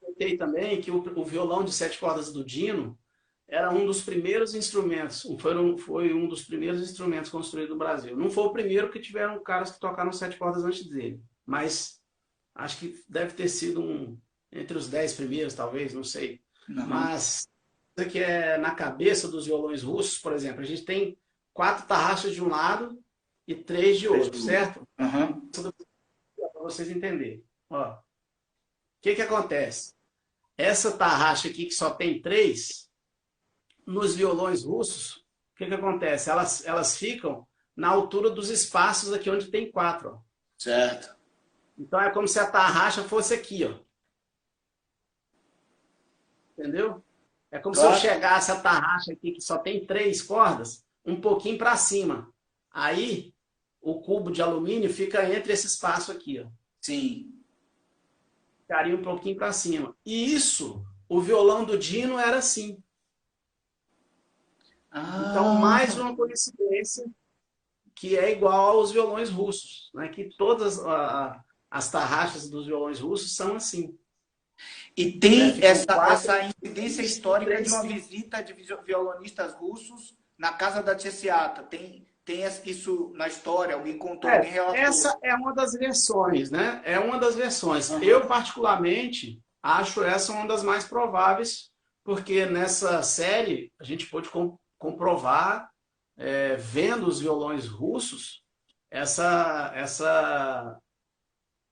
Notei também que o violão de 7 cordas do Dino era um dos primeiros instrumentos, foi um dos primeiros instrumentos construídos no Brasil. Não foi o primeiro, porque tiveram caras que tocaram 7 cordas antes dele, mas acho que deve ter sido entre os 10 primeiros, talvez, não sei. Aham. Mas isso aqui é na cabeça dos violões russos, por exemplo, a gente tem 4 tarraxas de um lado e 3 de Três outro, do outro. certo? Aham. Para vocês entenderem. Ó, o que acontece? Essa tarraxa aqui que só tem 3, nos violões russos, o que acontece? Elas ficam na altura dos espaços aqui onde tem 4. Ó. Certo. Então é como se a tarraxa fosse aqui, ó. Entendeu? É como se eu Claro. chegasse a tarraxa aqui, que só tem 3 cordas, um pouquinho para cima. Aí, o cubo de alumínio fica entre esse espaço aqui, ó. Sim. Ficaria um pouquinho para cima. E isso, o violão do Dino era assim. Então, mais Ah. uma coincidência que é igual aos violões russos, né? Que todas as tarraxas dos violões russos são assim. E Né? tem Ficam essa 4 incidência e histórica de 3 uma sim. visita de violonistas russos na casa da Tia Seata. Tem isso na história? Alguém contou, alguém relatou. Essa é uma das versões, né? É uma das versões. Eu, Aham. particularmente, acho essa uma das mais prováveis, porque nessa série a gente pôde comprovar, vendo os violões russos, essa, essa,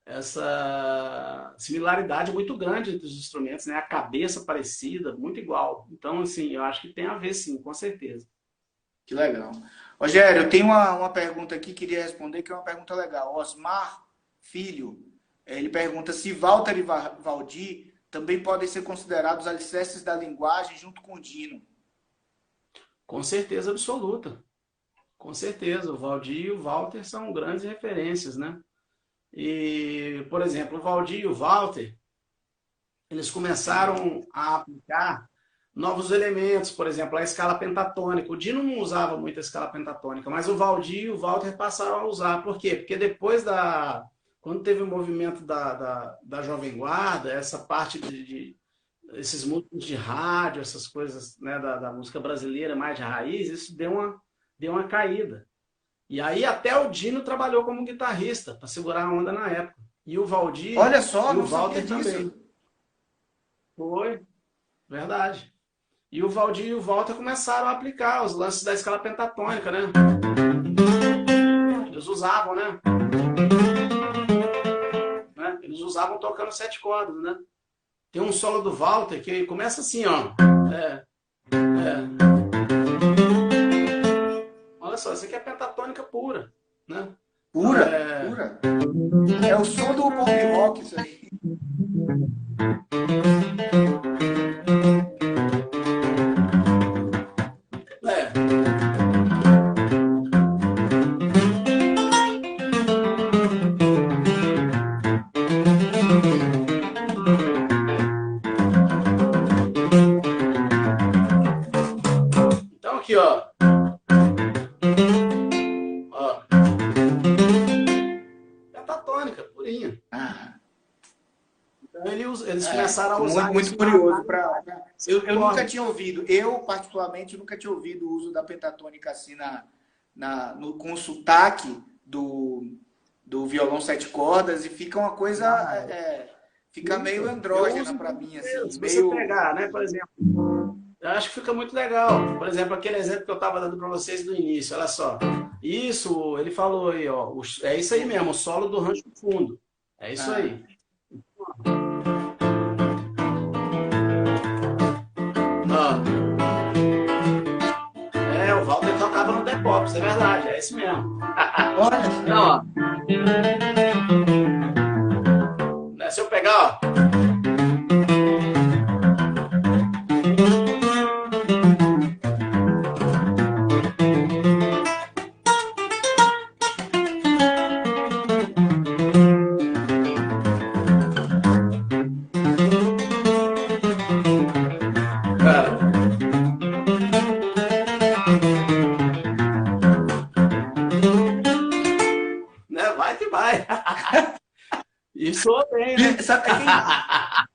essa similaridade muito grande entre os instrumentos, né? A cabeça parecida, muito igual. Então, assim, eu acho que tem a ver, sim, com certeza. Que legal. Rogério, eu tenho uma pergunta aqui, queria responder, que é uma pergunta legal. Osmar Filho, ele pergunta se Walter e Valdir também podem ser considerados alicerces da linguagem junto com o Dino. Com certeza absoluta. Com certeza, o Valdir e o Walter são grandes referências, né? E, por exemplo, o Valdir e o Walter, eles começaram a aplicar novos elementos, por exemplo, a escala pentatônica. O Dino não usava muito a escala pentatônica, mas o Valdir e o Walter passaram a usar. Por quê? Porque quando teve o movimento da Jovem Guarda, essa parte esses músicos de rádio, essas coisas, né, da música brasileira mais de raiz, isso deu uma caída. E aí até o Dino trabalhou como guitarrista para segurar a onda na época. E o Valdir Olha só, e o não sabia Walter disso. também. Foi, verdade. E o Valdir e o Walter começaram a aplicar os lances da escala pentatônica, né? Eles usavam, né? Eles usavam tocando 7 cordas, né? Tem um solo do Walter que começa assim, ó. É, é. Olha só, isso aqui é pentatônica pura, né? Então, Pura, pura. É o som do pop rock isso aí. é, então aqui, ó, pentatônica, purinha. Ah, Então eles começaram a muito, usar muito isso curioso. na Eu nunca corda. tinha ouvido, eu particularmente nunca tinha ouvido o uso da pentatônica assim com o sotaque do violão 7 cordas e fica uma coisa, fica meio Eu andrógena uso para tudo mim, mesmo. assim, Se você meio... pegar, né, por exemplo, eu acho que fica muito legal. Por exemplo, aquele exemplo que eu estava dando para vocês no início, olha só. Isso, ele falou aí, ó, é isso aí mesmo, o solo do rancho fundo. É isso Ah, aí. Ó, o Walter tocava no The Pops, é verdade, é isso mesmo. olha Não, só. ó, né, se eu pegar, ó, soa bem, né?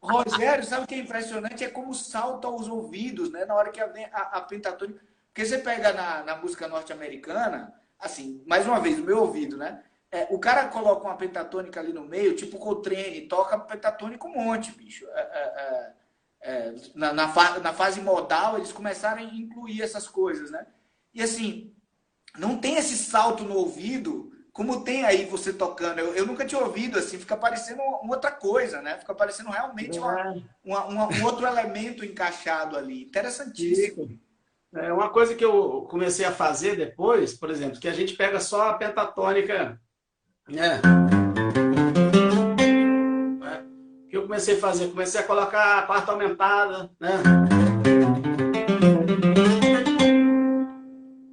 Rogério, sabe o que é impressionante? É como salta aos ouvidos, né? Na hora que vem a pentatônica. Porque você pega na música norte-americana, assim, mais uma vez, o meu ouvido, né? O cara coloca uma pentatônica ali no meio, tipo Coltrane, toca pentatônica um monte, bicho. Na fase modal, eles começaram a incluir essas coisas, né? E assim, não tem esse salto no ouvido como tem aí você tocando. Eu nunca tinha ouvido assim, fica parecendo uma outra coisa, né? Fica parecendo realmente um outro elemento encaixado ali. Interessantíssimo. É uma coisa que eu comecei a fazer depois, por exemplo, que a gente pega só a pentatônica, né? O que eu comecei a fazer? Comecei a colocar a quarta aumentada, né?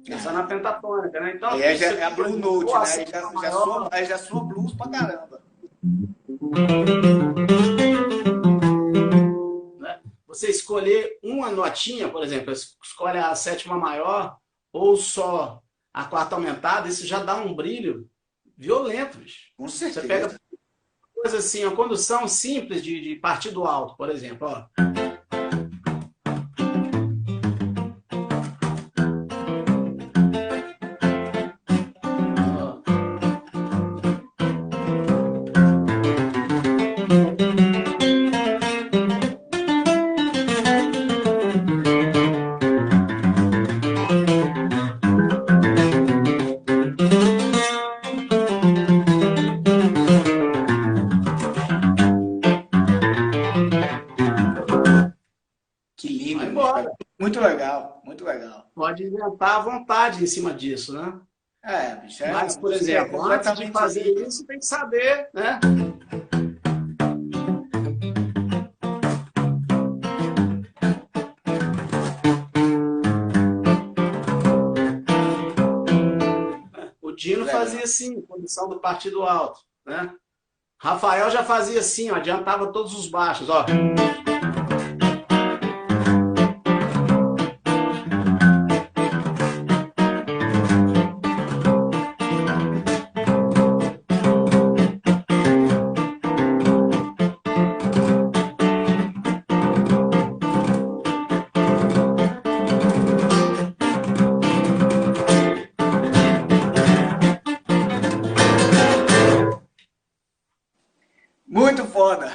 Pensar na pentatônica, né? Então, aí já é a Blue Note, né? Aí já soa blues pra caramba. Você escolher uma notinha, por exemplo, escolhe a sétima maior ou só a quarta aumentada, isso já dá um brilho violento, bicho. Com certeza. Você pega coisa assim, a condução simples de partido alto, por exemplo, ó. Muito legal, muito legal. Pode inventar à vontade em cima disso, né? Bicho, mas, por exemplo, antes de fazer isso, tem que saber, né? O Dino fazia assim, condição do partido alto, né? Rafael já fazia assim, ó, adiantava todos os baixos, ó. Muito foda.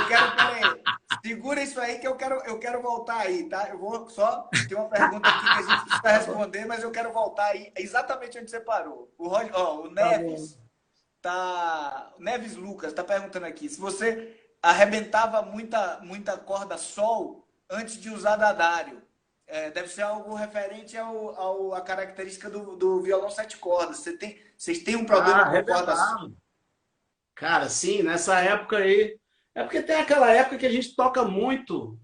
Peraí, segura isso aí que eu quero voltar aí, tá? Eu vou só ter uma pergunta aqui que a gente precisa responder, mas eu quero voltar aí exatamente onde você parou. O Neves o Neves Lucas tá perguntando aqui se você arrebentava muita corda sol antes de usar dadário. Deve ser algo referente à característica do violão sete cordas. Vocês têm um problema com corda sol? Cara, sim, nessa época aí. É porque tem aquela época que a gente toca muito.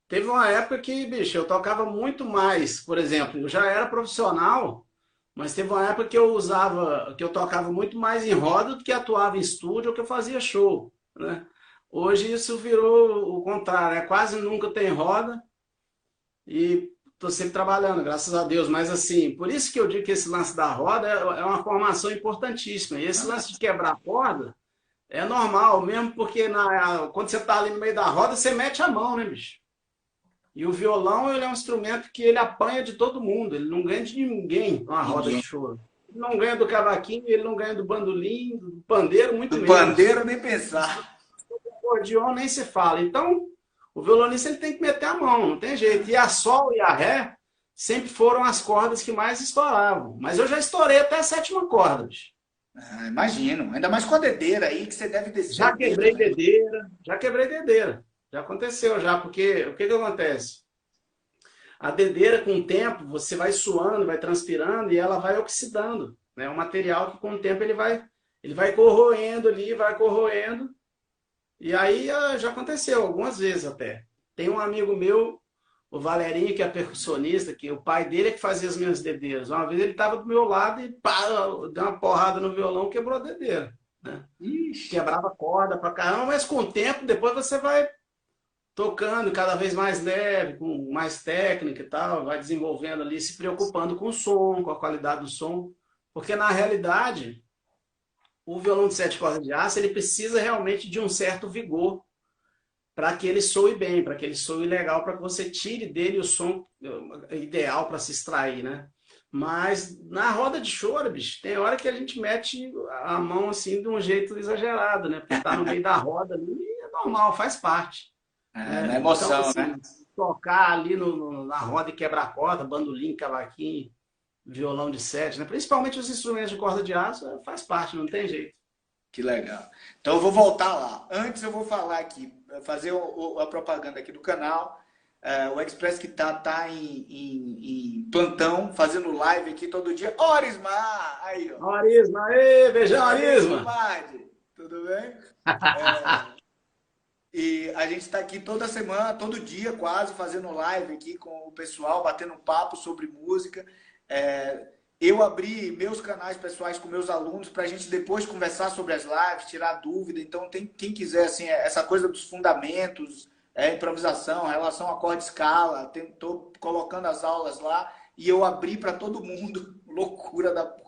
Teve uma época que, bicho, eu tocava muito mais. Por exemplo, eu já era profissional, mas teve uma época que eu tocava muito mais em roda do que atuava em estúdio ou que eu fazia show, né? Hoje isso virou o contrário, quase nunca tem roda e tô sempre trabalhando, graças a Deus. Mas assim, por isso que eu digo que esse lance da roda é uma formação importantíssima. E esse lance de quebrar a corda é normal, mesmo porque quando você tá ali no meio da roda, você mete a mão, né, bicho? E o violão, ele é um instrumento que ele apanha de todo mundo. Ele não ganha de ninguém uma roda de choro. Ele não ganha do cavaquinho, ele não ganha do bandolim, do pandeiro, muito menos. Do pandeiro, nem pensar. Do acordeon, nem se fala. Então, o violonista ele tem que meter a mão, não tem jeito. E a sol e a ré sempre foram as cordas que mais estouravam. Mas eu já estourei até a sétima corda, bicho. Imagino. Ainda mais com a dedeira aí, que você deve descer. Já quebrei dedeira. Já aconteceu, porque o que acontece? A dedeira, com o tempo, você vai suando, vai transpirando e ela vai oxidando. É um material que, com o tempo, ele vai corroendo ali, vai corroendo. E aí já aconteceu algumas vezes até. Tem um amigo meu, o Valerinho, que é percussionista, que o pai dele é que fazia as minhas dedeiras. Uma vez ele estava do meu lado e pá, deu uma porrada no violão, quebrou a dedeira. Né? Quebrava corda pra caramba, mas com o tempo, depois você vai tocando cada vez mais leve, com mais técnica e tal, vai desenvolvendo ali, se preocupando com o som, com a qualidade do som. Porque, na realidade, o violão de 7 cordas de aço, ele precisa realmente de um certo vigor para que ele soe bem, para que ele soe legal, para que você tire dele o som ideal para se extrair, né? Mas na roda de choro, bicho, tem hora que a gente mete a mão assim de um jeito exagerado, né? Porque tá no meio da roda ali, é normal, faz parte. Na Né? Então, emoção, assim, né? tocar ali na roda e quebrar corda, bandolim, cavaquinho, violão de 7, né? Principalmente os instrumentos de corda de aço, faz parte, não tem jeito. Que legal. Então eu vou voltar lá. Antes eu vou falar aqui, fazer a propaganda aqui do canal. O Express que tá em plantão, fazendo live aqui todo dia. Orismar! Aí, ó. Arisma, aê, beijão, Arisma! Compadre. Tudo bem? E a gente está aqui toda semana, todo dia quase, fazendo live aqui com o pessoal, batendo um papo sobre música. Eu abri meus canais pessoais com meus alunos para a gente depois conversar sobre as lives, tirar dúvida. Então, quem quiser, assim, essa coisa dos fundamentos, improvisação, relação acorde-escala, estou colocando as aulas lá e eu abri para todo mundo. Loucura da porra.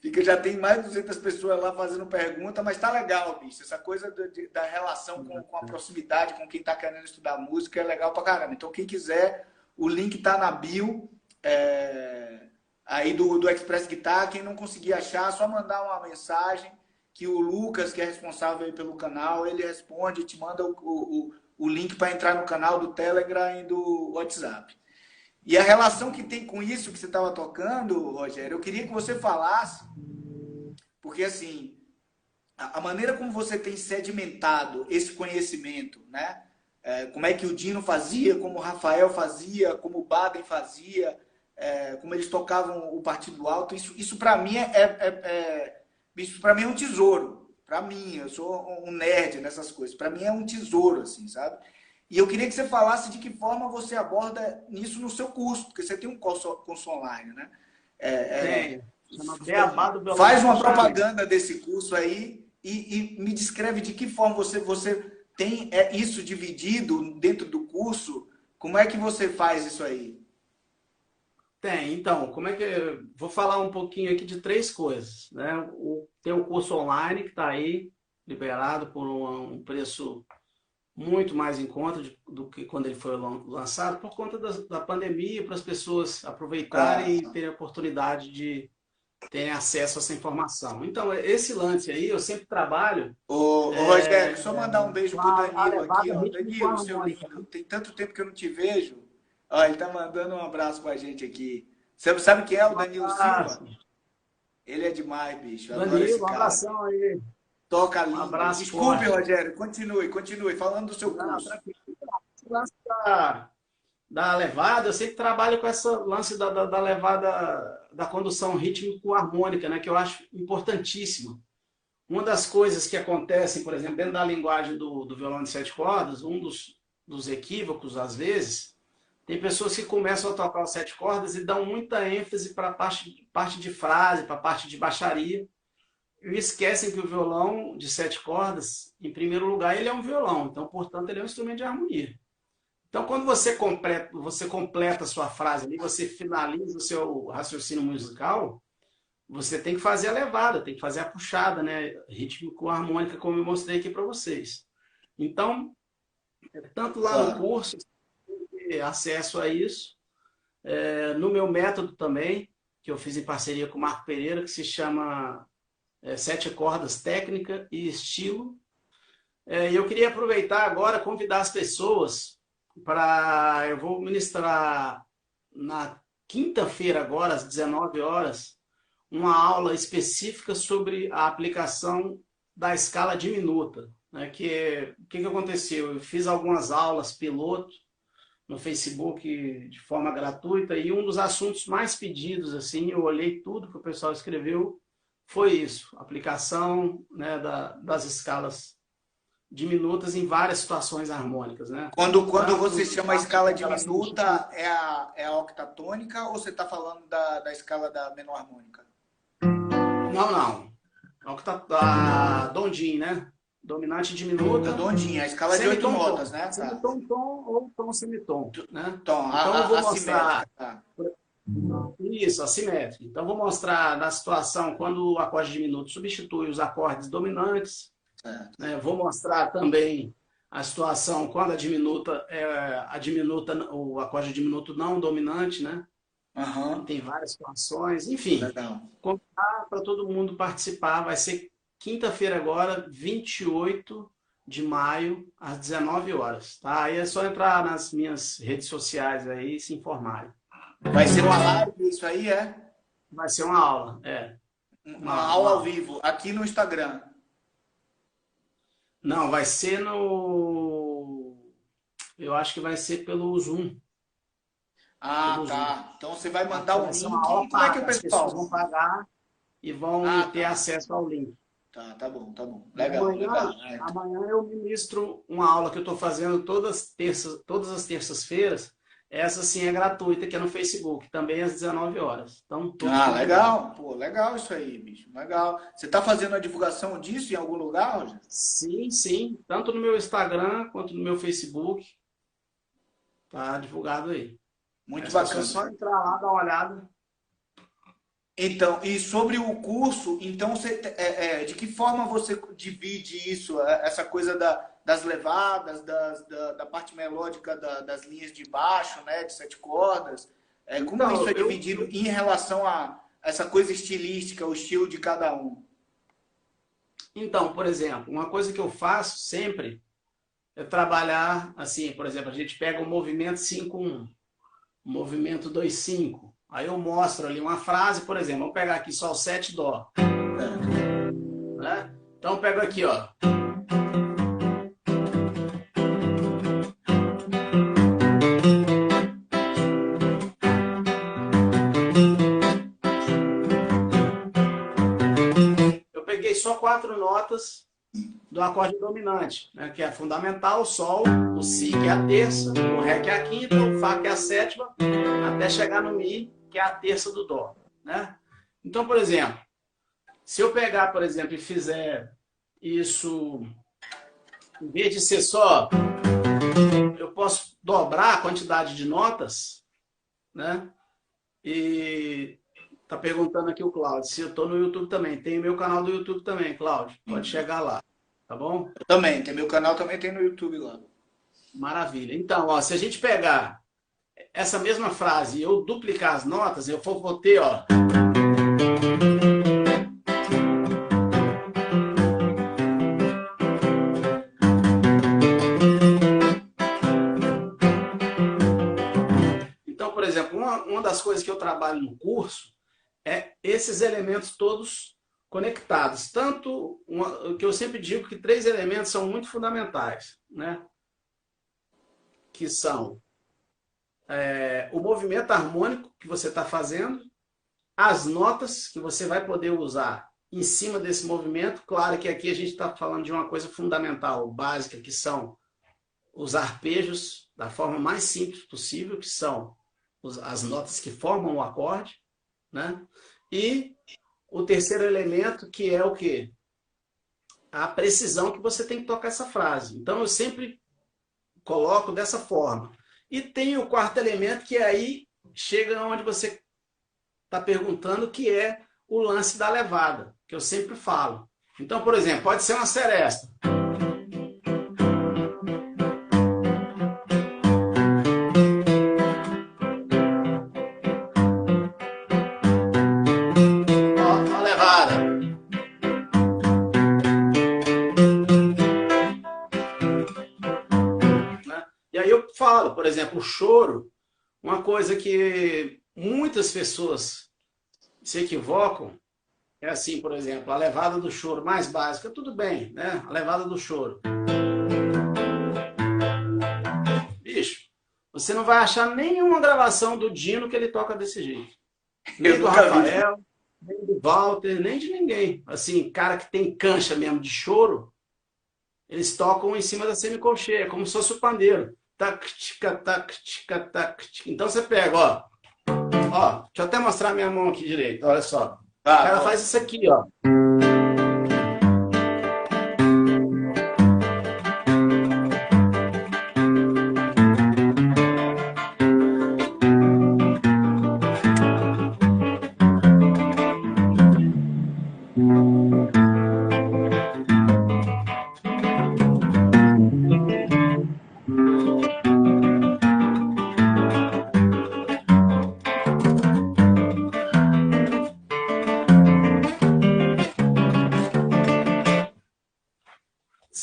Já tem mais de 200 pessoas lá fazendo pergunta, mas tá legal, bicho. Essa coisa da relação com a proximidade, com quem tá querendo estudar música, é legal pra caramba. Então, quem quiser, o link tá na bio aí do Express Guitar. Quem não conseguir achar, é só mandar uma mensagem que o Lucas, que é responsável aí pelo canal, ele responde, te manda o link para entrar no canal do Telegram e do WhatsApp. E a relação que tem com isso que você estava tocando, Rogério, eu queria que você falasse, porque assim, a maneira como você tem sedimentado esse conhecimento, né? Como é que o Dino fazia, como o Rafael fazia, como o Baden fazia, como eles tocavam o partido alto, isso para mim isso para mim é um tesouro. Para mim, eu sou um nerd nessas coisas. Para mim é um tesouro, assim, sabe? E eu queria que você falasse de que forma você aborda isso no seu curso, porque você tem um curso online, né? Tem. Beabá do violão. Faz uma propaganda desse curso aí e me descreve de que forma você tem isso dividido dentro do curso. Como é que você faz isso aí? Tem. Então, como é que... Vou falar um pouquinho aqui de 3 coisas, né? Tem o curso online que está aí, liberado por um preço muito mais em conta do que quando ele foi lançado, por conta da pandemia, para as pessoas aproveitarem e terem a oportunidade de terem acesso a essa informação. Então, esse lance aí, eu sempre trabalho... Rogério, só mandar um beijo pro Danilo aqui, ó. Danilo, seu harmônica, lindo, tem tanto tempo que eu não te vejo. Ó, ele tá mandando um abraço pra gente aqui. Você sabe quem é o Danilo Silva? Ele é demais, bicho. Eu adoro esse Danilo, um cara. abração aí. Toca lindo. abraço Desculpe, forte. Rogério, continue, falando do seu curso. Esse lance da levada, eu sempre trabalho com esse lance da levada, da condução rítmico-harmônica, né, que eu acho importantíssimo. Uma das coisas que acontecem, por exemplo, dentro da linguagem do violão de 7 cordas, um dos equívocos, às vezes, tem pessoas que começam a tocar os 7 cordas e dão muita ênfase para a parte de frase, para a parte de baixaria, e esquecem que o violão de 7 cordas, em primeiro lugar, ele é um violão, então, portanto, ele é um instrumento de harmonia. Então, quando você completa a sua frase ali, você finaliza o seu raciocínio musical, você tem que fazer a levada, tem que fazer a puxada, né? Rítmico-harmônica, como eu mostrei aqui para vocês. Então, tanto lá no curso, tem acesso a isso, no meu método também, que eu fiz em parceria com o Marco Pereira, que se chama 7 cordas, técnica e estilo. E eu queria aproveitar agora, convidar as pessoas eu vou ministrar na quinta-feira agora, às 19 horas, uma aula específica sobre a aplicação da escala diminuta. Né? O que aconteceu? Eu fiz algumas aulas piloto no Facebook de forma gratuita e um dos assuntos mais pedidos, assim, eu olhei tudo que o pessoal escreveu, foi isso, aplicação, né, das escalas diminutas em várias situações harmônicas, né? Quando você chama a escala diminuta, é a octatônica ou você está falando da escala da menor harmônica? Não. A Dondin, né? Dominante diminuta. Dondin, a escala de 8 notas, né? Semitom, tom ou tom semitom, né? Tom, então eu vou mostrar. Isso, assimétrica. Então, vou mostrar na situação quando o acorde diminuto substitui os acordes dominantes. Certo. Né? Vou mostrar também a situação quando o acorde diminuto não dominante, né? Aham. Tem várias situações, enfim. Legal. Convidar para todo mundo participar. Vai ser quinta-feira agora, 28 de maio, às 19 horas. Tá? Aí é só entrar nas minhas redes sociais aí e se informarem. Vai ser uma live isso aí, é? Vai ser uma aula, é. Uma aula ao vivo, aqui no Instagram. Não, vai ser no... Eu acho que vai ser pelo Zoom. Ah, Pelo Zoom. tá. Então você vai mandar o Vai ser link. uma aula Como é que o paga. As pessoas vão pessoal? pagar e vão ter Tá. acesso ao link. Tá bom, tá bom. E Legal, legal. amanhã eu ministro uma aula que eu estou fazendo todas as terças-feiras. Essa sim é gratuita, que é no Facebook, também às 19 horas. Então, todos convidados. Legal. Pô, legal isso aí, bicho. Legal. Você tá fazendo a divulgação disso em algum lugar, Roger? Sim, sim. Tanto no meu Instagram quanto no meu Facebook. Tá divulgado aí. Muito É bacana. só entrar lá, dar uma olhada. Então, e sobre o curso, então de que forma você divide isso, essa coisa das levadas, da parte melódica das linhas de baixo, né, de 7 cordas? Como Então, isso é dividido em relação a essa coisa estilística, o estilo de cada um? Então, por exemplo, uma coisa que eu faço sempre é trabalhar assim, por exemplo, a gente pega o movimento 5-1, o movimento 2-5. Aí eu mostro ali uma frase, por exemplo, vamos pegar aqui só o 7 dó. Né? Então eu pego aqui, ó. Eu peguei só 4 notas do acorde dominante, né? Que é fundamental, o sol, o si, que é a terça, o ré, que é a quinta, o fá, que é a sétima, até chegar no mi, que é a terça do dó, né? Então, por exemplo, se eu pegar, por exemplo, e fizer isso, em vez de ser só, eu posso dobrar a quantidade de notas, né? E tá perguntando aqui o Cláudio, se eu tô no YouTube também. Tem meu canal do YouTube também, Cláudio. Pode chegar lá, tá bom? Eu também, meu canal também tem no YouTube lá. Maravilha. Então, ó, se a gente pegar essa mesma frase e eu duplicar as notas, eu vou ter, ó. Então, por exemplo, uma das coisas que eu trabalho no curso é esses elementos todos conectados. Tanto que eu sempre digo que 3 elementos são muito fundamentais, né? Que são o movimento harmônico que você está fazendo, as notas que você vai poder usar em cima desse movimento. Claro que aqui a gente está falando de uma coisa fundamental, básica, que são os arpejos da forma mais simples possível, que são as notas que formam o acorde, né? E o terceiro elemento, que é o quê? A precisão que você tem que tocar essa frase. Então, eu sempre coloco dessa forma. E tem o quarto elemento, que aí chega onde você está perguntando, que é o lance da levada, que eu sempre falo. Então, por exemplo, pode ser uma seresta. Ó, a levada. Né? E aí eu falo, por exemplo, o choro, uma coisa que muitas pessoas se equivocam, é assim, por exemplo, a levada do choro mais básica, tudo bem, né? A levada do choro. Bicho, você não vai achar nenhuma gravação do Dino que ele toca desse jeito. Nem do Rafael, nem do Walter, nem de ninguém. Assim, cara que tem cancha mesmo de choro, eles tocam em cima da semicolcheia, como se fosse o pandeiro. Tac, tica, tac, tica, tac, tica. Então você pega, ó. Ó, deixa eu até mostrar minha mão aqui direito, olha só. O cara faz isso aqui, ó.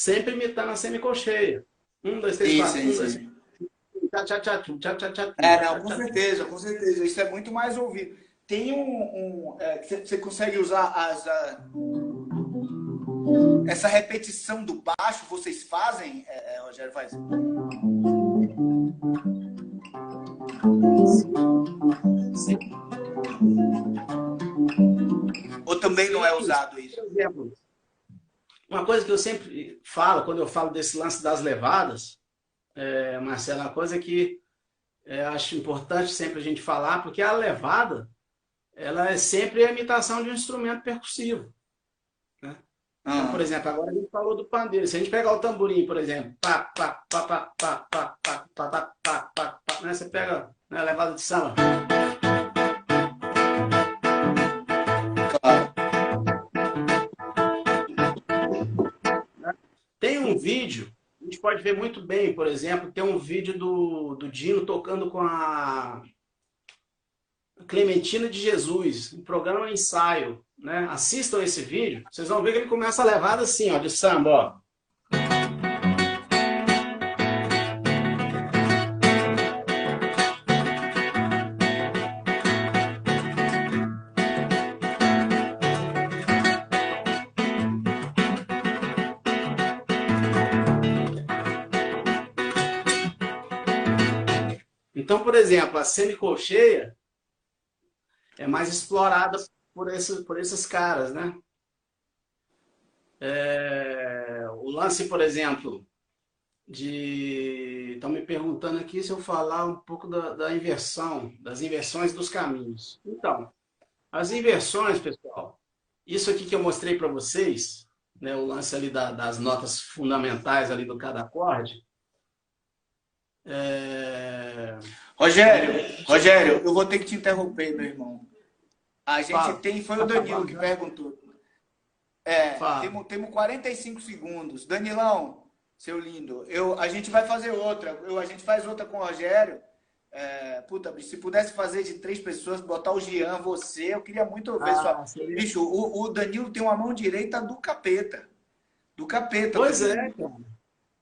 sempre imitando a semicolcheia. 1, 2, 3, Isso, 4, 1, isso, 2, isso. 3, tchá, tchá, tchá, tchá, tchá, tchá, Não, tchá, com tchá. certeza, com certeza. Isso é muito mais ouvido. Tem que você consegue usar essa repetição do baixo, vocês fazem, Rogério, faz? Sim. Ou também não é Sim, usado isso? por exemplo, uma coisa que eu sempre falo, quando eu falo desse lance das levadas, Marcelo, uma coisa que acho importante sempre a gente falar, porque a levada, ela é sempre a imitação de um instrumento percussivo, né? Então, por Ah, exemplo, agora a gente falou do pandeiro. Se a gente pegar o tamborim, por exemplo, pá, pá, pá, pá, pá, pá, pá, pá, pá, pá, pá, pá, né? Você pega, né, a levada de samba. claro. Tem um vídeo, a gente pode ver muito bem, por exemplo, tem um vídeo do Dino tocando com a Clementina de Jesus, um programa ensaio, né? Assistam esse vídeo, vocês vão ver que ele começa a levada assim, ó, de samba, ó. Então, por exemplo, a semicolcheia é mais explorada por esses caras, né? O lance, por exemplo, de... Estão me perguntando aqui se eu falar um pouco da inversão, das inversões dos caminhos. Então, as inversões, pessoal, isso aqui que eu mostrei para vocês, né, o lance ali das notas fundamentais ali do cada acorde, Rogério, eu vou ter que te interromper, meu irmão. A gente fala, tem, foi o tá Danilo acabando que já? perguntou. Fala. Temos 45 segundos. Danilão, seu lindo, a gente vai fazer outra. A gente faz outra com o Rogério. Puta, bicho, se pudesse fazer de 3 pessoas, botar o Jean, você, eu queria muito ver sua. Ah, seria... Bicho, o Danilo tem uma mão direita do capeta. Do capeta, Pois é, Danilo.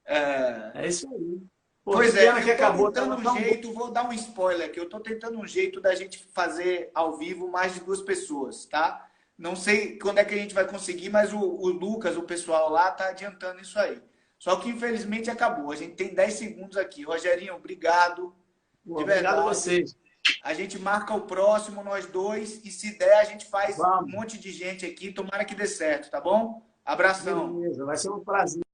cara. É isso aí. Pô, que Pois pena é, que eu tô acabou, tentando tava um tão bom. jeito, vou dar um spoiler aqui. Eu tô tentando um jeito da gente fazer ao vivo mais de 2 pessoas, tá? Não sei quando é que a gente vai conseguir, mas o Lucas, o pessoal lá, tá adiantando isso aí. Só que infelizmente acabou. A gente tem 10 segundos aqui. Rogerinho, obrigado, Pô, de obrigado a verdade. vocês. A gente marca o próximo, nós dois, e se der, a gente faz um Vamos. monte de gente aqui. Tomara que dê certo, tá bom? Abração. Beleza, vai ser um prazer.